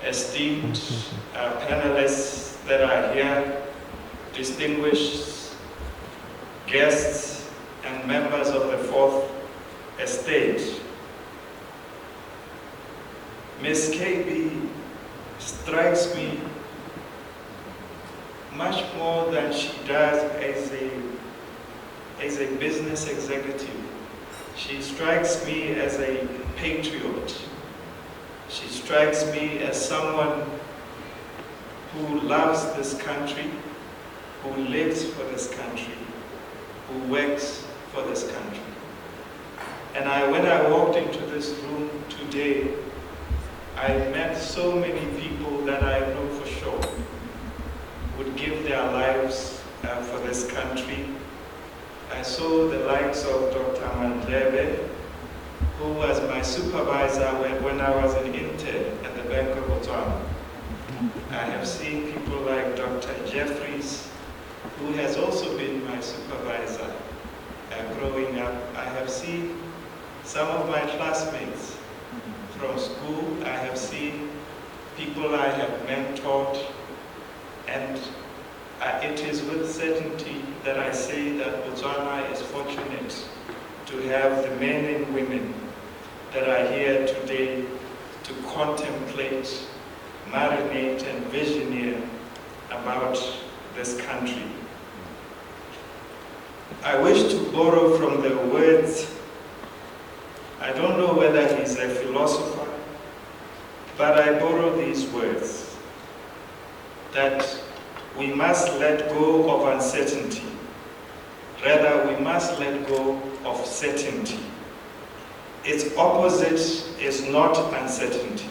esteemed panelists that are here, distinguished guests and members of the Fourth Estate. Ms. KB strikes me much more than she does as a business executive. She strikes me as a patriot. She strikes me as someone who loves this country, who lives for this country, who works for this country. And when I walked into this room today, I met so many people that I know for sure would give their lives for this country. I saw the likes of Dr. Ndaba, who was my supervisor when I was an intern at the Bank of Botswana. I have seen people like Dr. Jeffries, who has also been my supervisor growing up. I have seen some of my classmates from school. I have seen people I have mentored, and it is with certainty that I say that Botswana is fortunate to have the men and women that are here today to contemplate, marinate, and visioneer about this country. I wish to borrow from the words, I don't know whether he's a philosopher, but I borrow these words, that we must let go of uncertainty. Rather, we must let go of certainty. Its opposite is not uncertainty.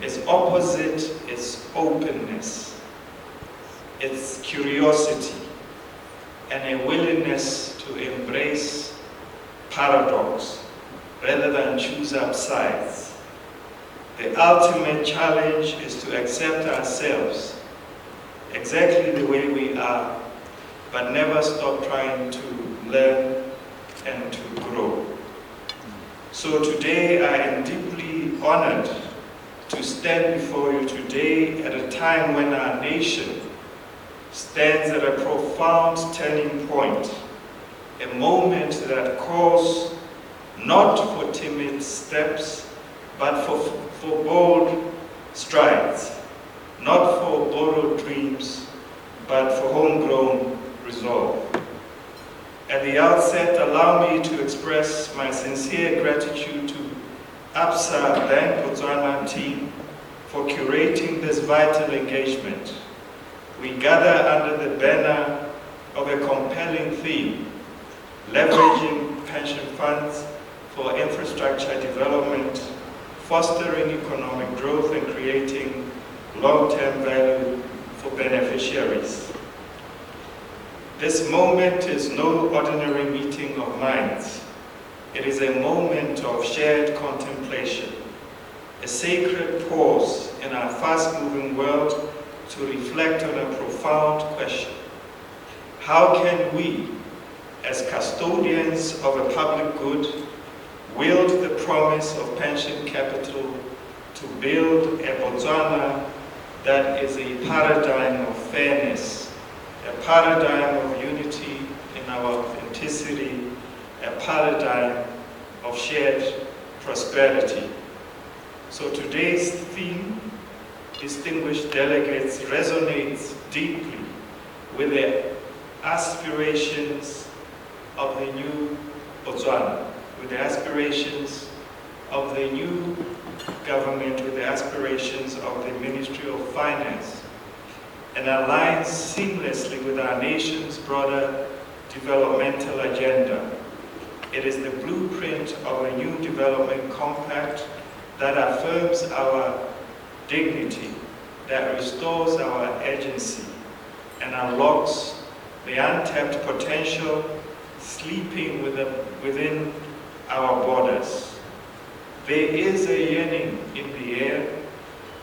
Its opposite is openness. It's curiosity and a willingness to embrace paradox rather than choose up sides. The ultimate challenge is to accept ourselves exactly the way we are, but never stop trying to learn and to grow. So today I am deeply honored to stand before you today at a time when our nation stands at a profound turning point, a moment that calls not for timid steps, but for bold strides, not for borrowed dreams, but for homegrown resolve. At the outset, allow me to express my sincere gratitude to ABSA Bank Botswana team for curating this vital engagement. We gather under the banner of a compelling theme, leveraging pension funds for infrastructure development, fostering economic growth, and creating long-term value for beneficiaries. This moment is no ordinary meeting of minds. It is a moment of shared contemplation, a sacred pause in our fast-moving world to reflect on a profound question. How can we, as custodians of a public good, wield the promise of pension capital to build a Botswana that is a paradigm of fairness, a paradigm of unity in our authenticity, a paradigm of shared prosperity? So today's theme, distinguished delegates, resonates deeply with the aspirations of the new Botswana, with the aspirations of the new government, with the aspirations of the Ministry of Finance, and aligns seamlessly with our nation's broader developmental agenda. It is the blueprint of a new development compact that affirms our dignity, that restores our agency, and unlocks the untapped potential sleeping within our borders. There is a yearning in the air,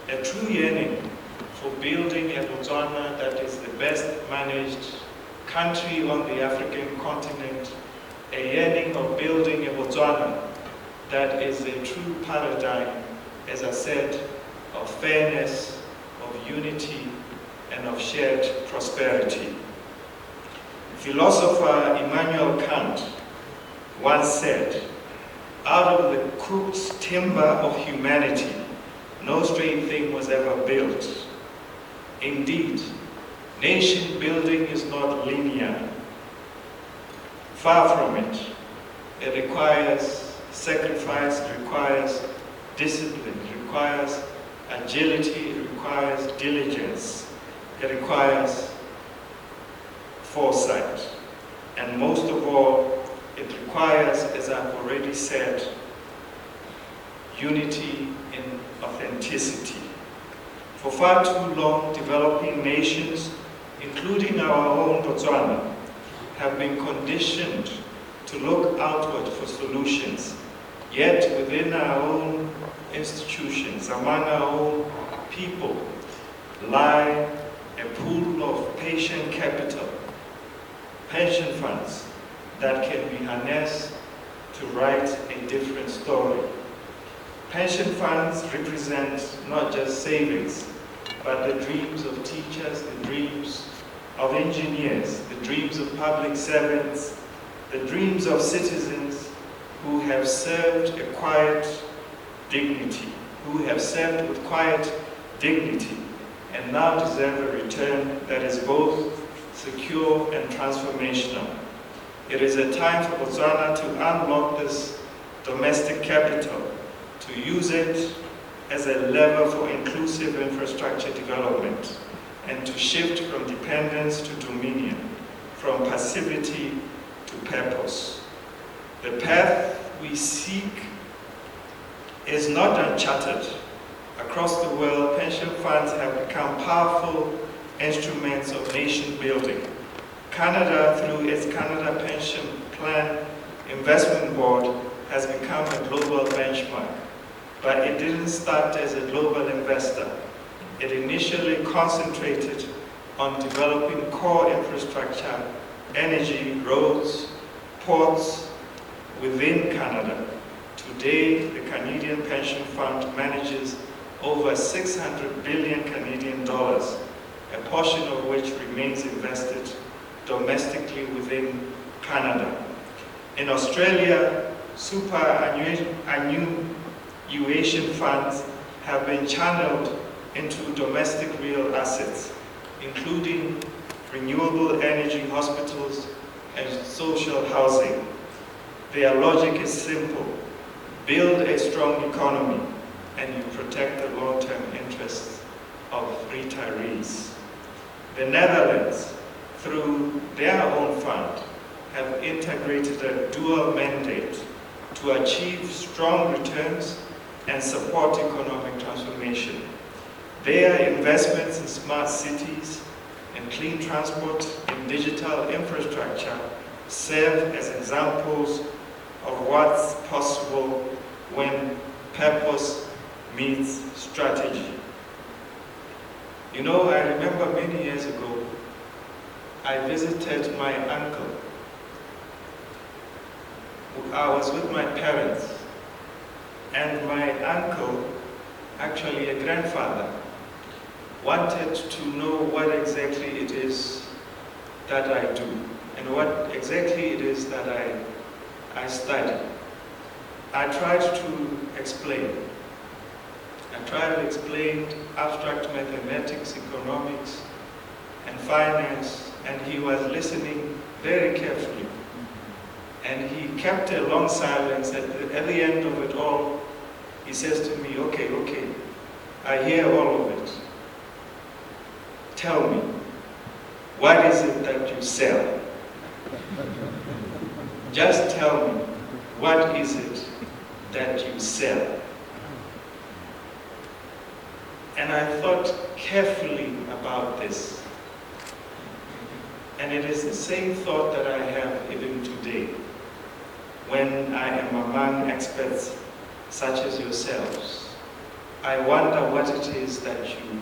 a true yearning for building a Botswana that is the best managed country on the African continent, a yearning of building a Botswana that is a true paradigm, as I said, of fairness, of unity, and of shared prosperity. Philosopher Immanuel Kant once said, "Out of the crooked timber of humanity, no straight thing was ever built." Indeed, nation building is not linear. Far from it. It requires sacrifice, it requires discipline, it requires agility, it requires diligence, it requires foresight. And most of all, it requires, as I've already said, unity in authenticity. For far too long, developing nations, including our own Botswana, have been conditioned to look outward for solutions. Yet within our own institutions, among our own people, lie a pool of patient capital, pension funds that can be harnessed to write a different story. Pension funds represent not just savings, but the dreams of teachers, the dreams of engineers, the dreams of public servants, the dreams of citizens who have served a quiet dignity, who have served with quiet dignity, and now deserve a return that is both secure and transformational. It is a time for Botswana to unlock this domestic capital, to use it as a lever for inclusive infrastructure development, and to shift from dependence to dominion, from passivity to purpose. The path we seek is not uncharted. Across the world, pension funds have become powerful instruments of nation building. Canada, through its Canada Pension Plan Investment Board, has become a global benchmark. But it didn't start as a global investor. It initially concentrated on developing core infrastructure, energy, roads, ports within Canada. Today, the Canadian Pension Fund manages over 600 billion Canadian dollars, a portion of which remains invested domestically within Canada. In Australia, superannuation funds have been channeled into domestic real assets, including renewable energy, hospitals, and social housing. Their logic is simple: build a strong economy and you protect the long-term interests of retirees. The Netherlands, through their own fund, have integrated a dual mandate to achieve strong returns and support economic transformation. Their investments in smart cities, in clean transport, in digital infrastructure serve as examples of what's possible when purpose meets strategy. You know, I remember many years ago, I visited my uncle. I was with my parents, and my uncle, actually a grandfather, wanted to know what exactly it is that I do and what exactly it is that I study. I tried to explain. I tried to explain abstract mathematics, economics, and finance, and he was listening very carefully. And he kept a long silence. At the end of it all, he says to me, okay, I hear all of it. Tell me, what is it that you sell? Just tell me, what is it that you sell? And I thought carefully about this. And it is the same thought that I have even today, when I am among experts such as yourselves. I wonder what it is that you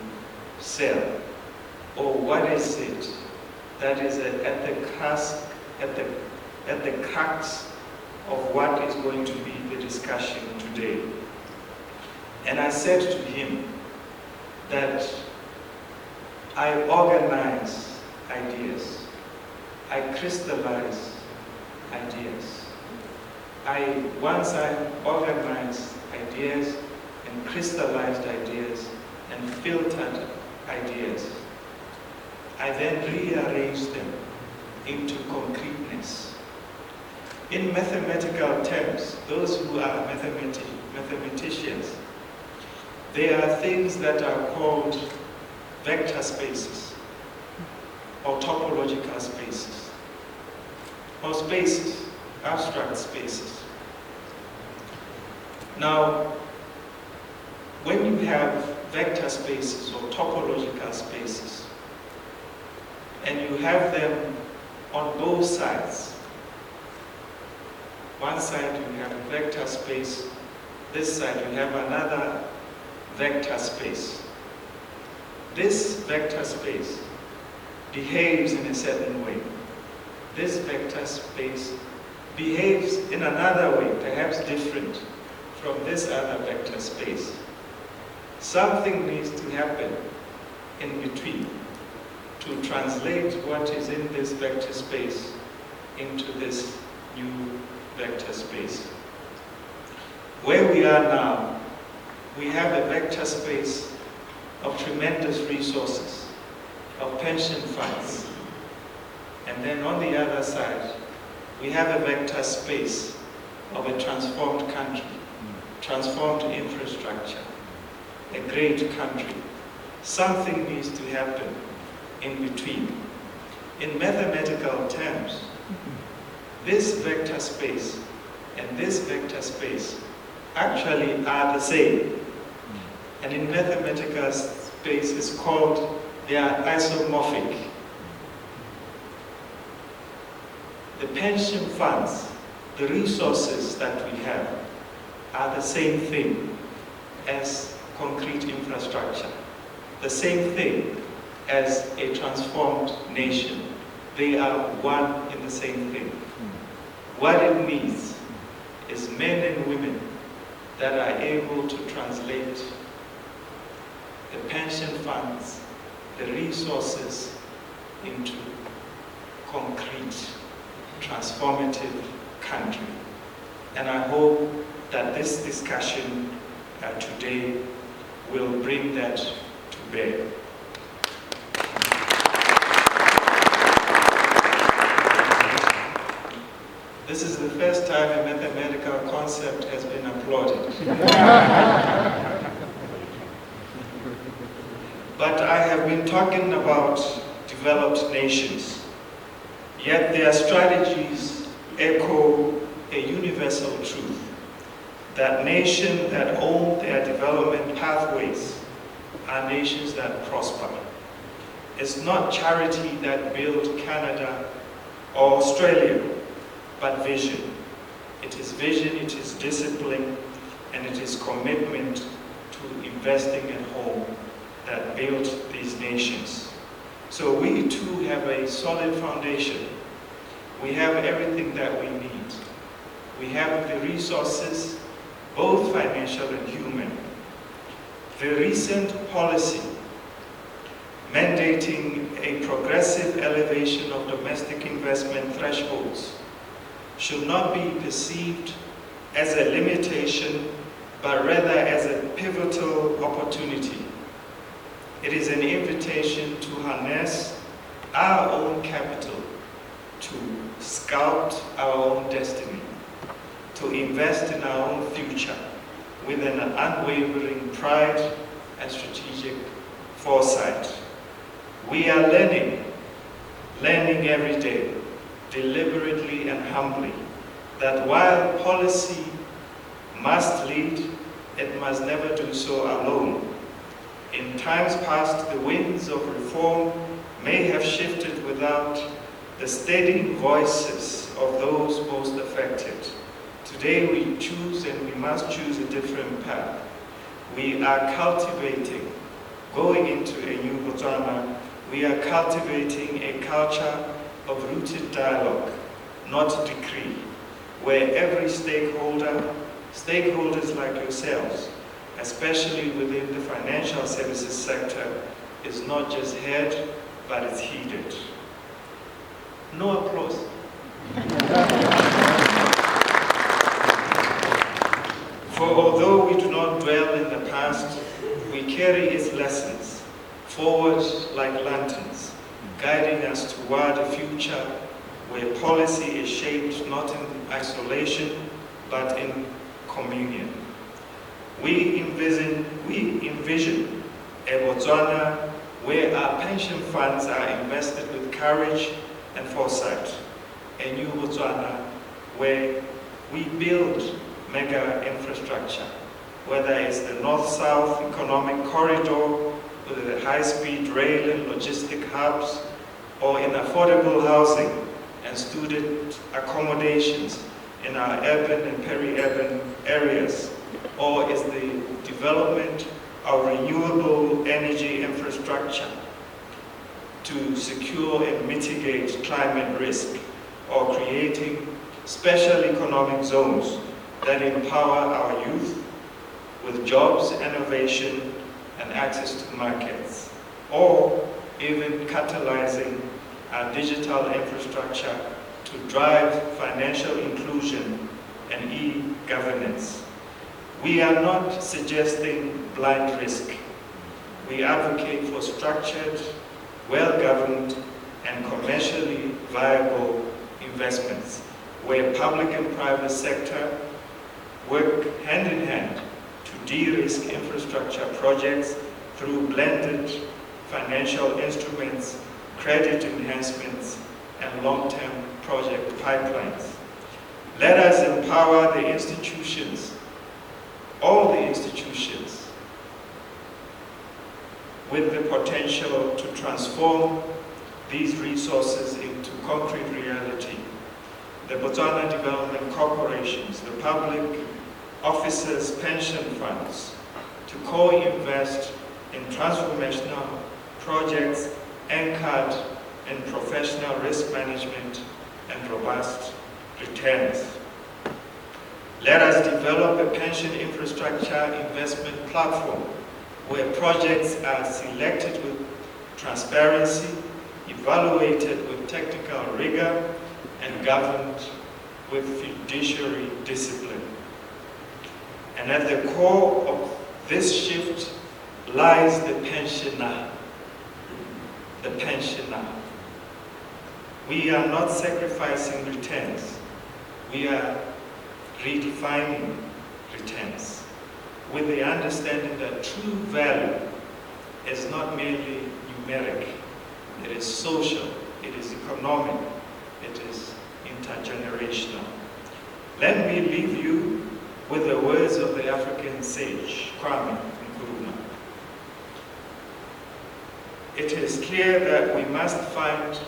sell, or what is it that is at the crux of what is going to be the discussion today. And I said to him, that I organize ideas, I crystallize ideas. Once I organized ideas and crystallized ideas and filtered ideas, I then rearrange them into concreteness. In mathematical terms, those who are mathematicians, there are things that are called vector spaces or topological spaces or spaces, abstract spaces. Now, when you have vector spaces or topological spaces, and you have them on both sides. One side you have a vector space, this side you have another vector space. This vector space behaves in a certain way. This vector space behaves in another way, perhaps different from this other vector space. Something needs to happen in between to translate what is in this vector space into this new vector space. Where we are now, we have a vector space of tremendous resources, of pension funds. And then on the other side, we have a vector space of a transformed country, transformed infrastructure, a great country. Something needs to happen in between. In mathematical terms, this vector space and this vector space actually are the same. And in mathematical space, it's called, they are isomorphic. The pension funds, the resources that we have, are the same thing as concrete infrastructure, the same thing as a transformed nation. They are one in the same thing. What it needs is men and women that are able to translate the pension funds, the resources, into concrete, transformative country. And I hope that this discussion today will bring that to bear. This is the first time a mathematical concept has been applauded. But I have been talking about developed nations, yet their strategies echo a universal truth, that nations that own their development pathways are nations that prosper. It's not charity that built Canada or Australia, but vision. It is vision, it is discipline, and it is commitment to investing at home that built these nations. So we too have a solid foundation. We have everything that we need. We have the resources, both financial and human. The recent policy mandating a progressive elevation of domestic investment thresholds should not be perceived as a limitation, but rather as a pivotal opportunity. It is an invitation to harness our own capital, to sculpt our own destiny, to invest in our own future with an unwavering pride and strategic foresight. We are learning every day, deliberately and humbly, that while policy must lead, it must never do so alone. In times past, the winds of reform may have shifted without the steady voices of those most affected. Today we choose, and we must choose, a different path. We are cultivating, going into a new Botswana, we are cultivating a culture of rooted dialogue, not decree, where every stakeholders like yourselves, especially within the financial financial services sector is not just heard, but it's heeded. No applause. For although we do not dwell in the past, we carry its lessons forward like lanterns, guiding us toward a future where policy is shaped not in isolation, but in communion. We envision a Botswana where our pension funds are invested with courage and foresight. A new Botswana where we build mega infrastructure, whether it's the North-South Economic Corridor with the high-speed rail and logistic hubs, or in affordable housing and student accommodations in our urban and peri-urban areas, or is the development of renewable energy infrastructure to secure and mitigate climate risk, or creating special economic zones that empower our youth with jobs, innovation, and access to markets, or even catalyzing our digital infrastructure to drive financial inclusion and e-governance. We are not suggesting blind risk. We advocate for structured, well-governed, and commercially viable investments, where public and private sector work hand in hand to de-risk infrastructure projects through blended financial instruments, credit enhancements, and long-term project pipelines. Let us empower the institutions, all the institutions, with the potential to transform these resources into concrete reality. The Botswana Development Corporations, the public officers' pension funds, to co-invest in transformational projects anchored in professional risk management and robust returns. Let us develop a pension infrastructure investment platform where projects are selected with transparency, evaluated with technical rigor, and governed with fiduciary discipline. And at the core of this shift lies the pensioner. The pensioner. We are not sacrificing returns. We are redefining returns with the understanding that true value is not merely numeric. It is social, it is economic, it is intergenerational. Let me leave you with the words of the African sage, Kwame Nkrumah. It is clear that we must find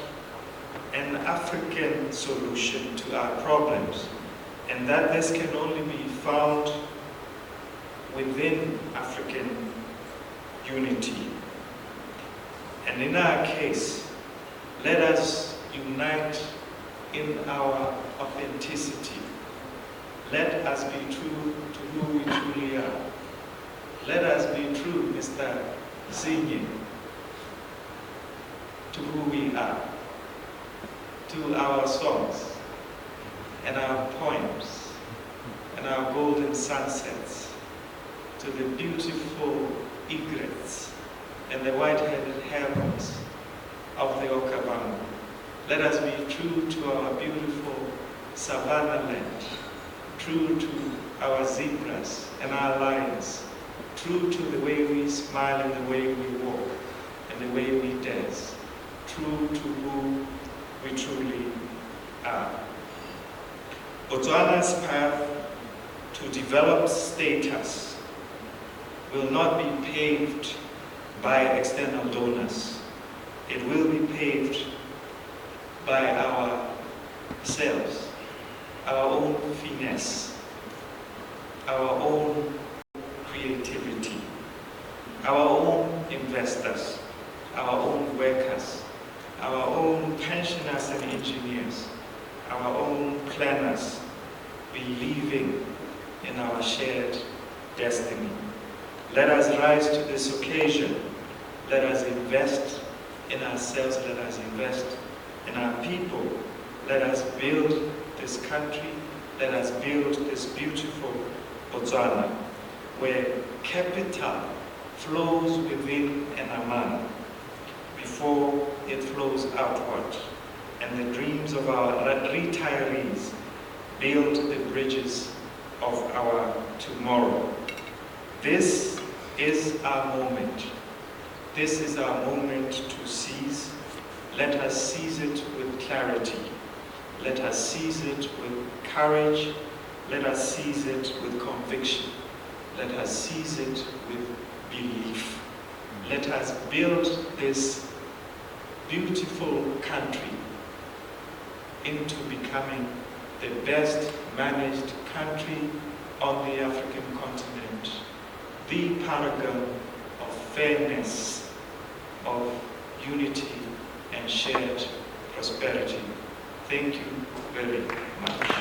an African solution to our problems, and that this can only be found within African unity. And in our case, let us unite in our authenticity. Let us be true to who we truly are. Let us be true, Mr. Singing, to who we are, to our songs and our poems and our golden sunsets, to the beautiful egrets and the white-headed herons of the Okavango. Let us be true to our beautiful savannah land, true to our zebras and our lions, true to the way we smile and the way we walk and the way we dance, true to who we truly are. Botswana's path to develop status will not be paved by external donors. It will be paved by ourselves, our own finesse, our own creativity, our own investors, our own workers, our own pensioners and engineers, our own planners, believing in our shared destiny. Let us rise to this occasion. Let us invest in ourselves. Let us invest in our people. Let us build this country. Let us build this beautiful Botswana, where capital flows within an Amman before it flows outward, and the dreams of our retirees build the bridges of our tomorrow. This is our moment. This is our moment to seize. Let us seize it with clarity. Let us seize it with courage. Let us seize it with conviction. Let us seize it with belief. Let us build this beautiful country into becoming the best managed country on the African continent, the paragon of fairness, of unity and shared prosperity. Thank you very much.